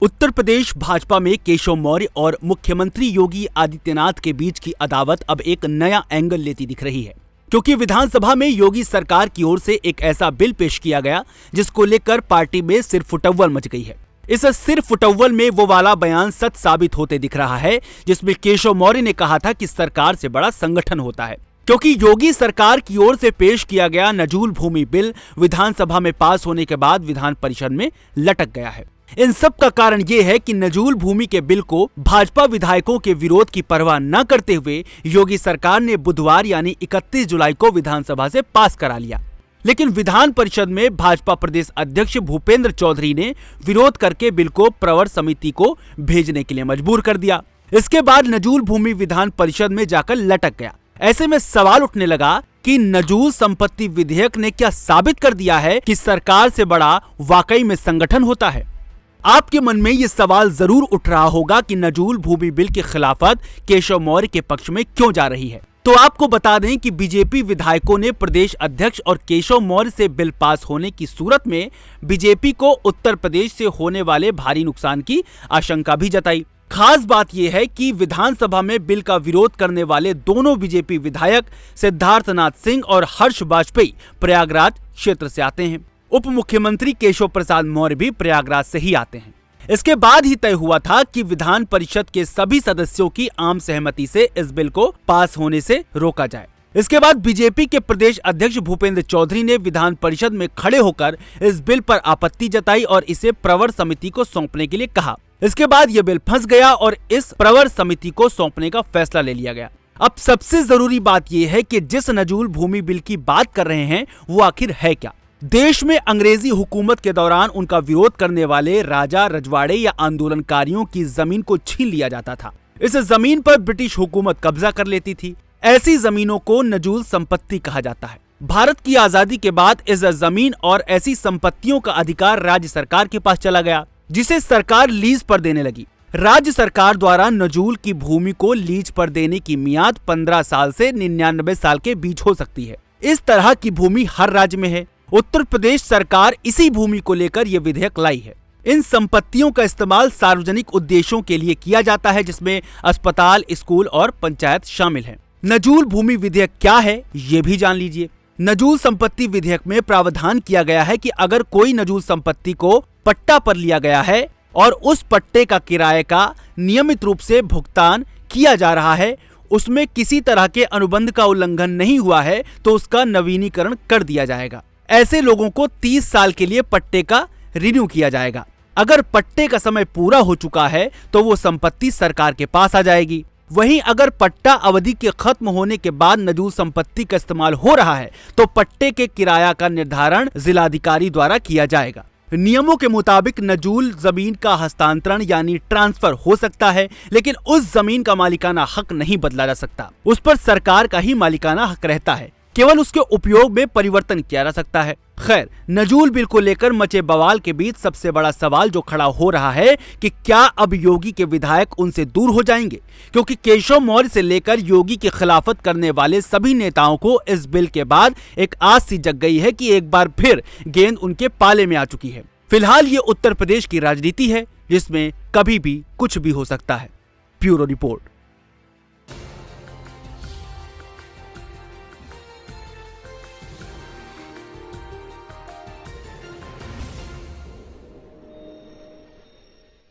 उत्तर प्रदेश भाजपा में केशव मौर्य और मुख्यमंत्री योगी आदित्यनाथ के बीच की अदावत अब एक नया एंगल लेती दिख रही है, क्योंकि विधानसभा में योगी सरकार की ओर से एक ऐसा बिल पेश किया गया जिसको लेकर पार्टी में सिर फुटव्वल मच गई है। इस सिर फुटव्वल में वो वाला बयान सच साबित होते दिख रहा है जिसमें केशव मौर्य ने कहा था कि सरकार से बड़ा संगठन होता है, क्योंकि योगी सरकार की ओर से पेश किया गया नजूल भूमि बिल विधानसभा में पास होने के बाद विधान परिषद में लटक गया है। इन सब का कारण ये है कि नजूल भूमि के बिल को भाजपा विधायकों के विरोध की परवाह न करते हुए योगी सरकार ने बुधवार यानी 31 जुलाई को विधानसभा से पास करा लिया। लेकिन विधान परिषद में भाजपा प्रदेश अध्यक्ष भूपेंद्र चौधरी ने विरोध करके बिल को प्रवर समिति को भेजने के लिए मजबूर कर दिया। इसके बाद नजूल भूमि विधान परिषद में जाकर लटक गया। ऐसे में सवाल उठने लगा कि नजूल संपत्ति विधेयक ने क्या साबित कर दिया है कि सरकार से बड़ा वाकई में संगठन होता है। आपके मन में यह सवाल जरूर उठ रहा होगा कि नजूल भूमि बिल की खिलाफत केशव मौर्य के पक्ष में क्यों जा रही है। तो आपको बता दें कि बीजेपी विधायकों ने प्रदेश अध्यक्ष और केशव मौर्य से बिल पास होने की सूरत में बीजेपी को उत्तर प्रदेश से होने वाले भारी नुकसान की आशंका भी जताई। खास बात यह है कि विधानसभा में बिल का विरोध करने वाले दोनों बीजेपी विधायक सिद्धार्थनाथ सिंह और हर्ष वाजपेयी प्रयागराज क्षेत्र से आते हैं। उप मुख्यमंत्री केशव प्रसाद मौर्य भी प्रयागराज से ही आते हैं। इसके बाद ही तय हुआ था कि विधान परिषद के सभी सदस्यों की आम सहमति से इस बिल को पास होने से रोका जाए। इसके बाद बीजेपी के प्रदेश अध्यक्ष भूपेंद्र चौधरी ने विधान परिषद में खड़े होकर इस बिल पर आपत्ति जताई और इसे प्रवर समिति को सौंपने के लिए कहा। इसके बाद यह बिल फंस गया और इस प्रवर समिति को सौंपने का फैसला ले लिया गया। अब सबसे जरूरी बात यह है कि जिस नजूल भूमि बिल की बात कर रहे हैं वो आखिर है क्या। देश में अंग्रेजी हुकूमत के दौरान उनका विरोध करने वाले राजा रजवाड़े या आंदोलनकारियों की जमीन को छीन लिया जाता था। इस जमीन पर ब्रिटिश हुकूमत कब्जा कर लेती थी। ऐसी जमीनों को नजूल संपत्ति कहा जाता है। भारत की आजादी के बाद इस जमीन और ऐसी संपत्तियों का अधिकार राज्य सरकार के पास चला गया, जिसे सरकार लीज पर देने लगी। राज्य सरकार द्वारा नजूल की भूमि को लीज पर देने की मियाद 15 साल से 99 साल के बीच हो सकती है। इस तरह की भूमि हर राज्य में है। उत्तर प्रदेश सरकार इसी भूमि को लेकर यह विधेयक लाई है। इन संपत्तियों का इस्तेमाल सार्वजनिक उद्देश्यों के लिए किया जाता है, जिसमें अस्पताल, स्कूल और पंचायत शामिल हैं। नजूल भूमि विधेयक क्या है ये भी जान लीजिए। नजूल संपत्ति विधेयक में प्रावधान किया गया है कि अगर कोई नजूल संपत्ति को पट्टा पर लिया गया है और उस पट्टे का किराए का नियमित रूप से भुगतान किया जा रहा है, उसमें किसी तरह के अनुबंध का उल्लंघन नहीं हुआ है, तो उसका नवीनीकरण कर दिया जाएगा। ऐसे लोगों को 30 साल के लिए पट्टे का रिन्यू किया जाएगा। अगर पट्टे का समय पूरा हो चुका है तो वो संपत्ति सरकार के पास आ जाएगी। वहीं अगर पट्टा अवधि के खत्म होने के बाद नजूल संपत्ति का इस्तेमाल हो रहा है तो पट्टे के किराया का निर्धारण जिलाधिकारी द्वारा किया जाएगा। नियमों के मुताबिक नजूल जमीन का हस्तांतरण यानी ट्रांसफर हो सकता है, लेकिन उस जमीन का मालिकाना हक नहीं बदला जा सकता। उस पर सरकार का ही मालिकाना हक रहता है, केवल उसके उपयोग में परिवर्तन किया जा सकता है। खैर, नजूल बिल को लेकर मचे बवाल के बीच सबसे बड़ा सवाल जो खड़ा हो रहा है कि क्या अब योगी के विधायक उनसे दूर हो जाएंगे, क्योंकि केशव मौर्य से लेकर योगी की खिलाफत करने वाले सभी नेताओं को इस बिल के बाद एक आस सी जग गई है कि एक बार फिर गेंद उनके पाले में आ चुकी है। फिलहाल ये उत्तर प्रदेश की राजनीति है जिसमें कभी भी कुछ भी हो सकता है। Bureau report.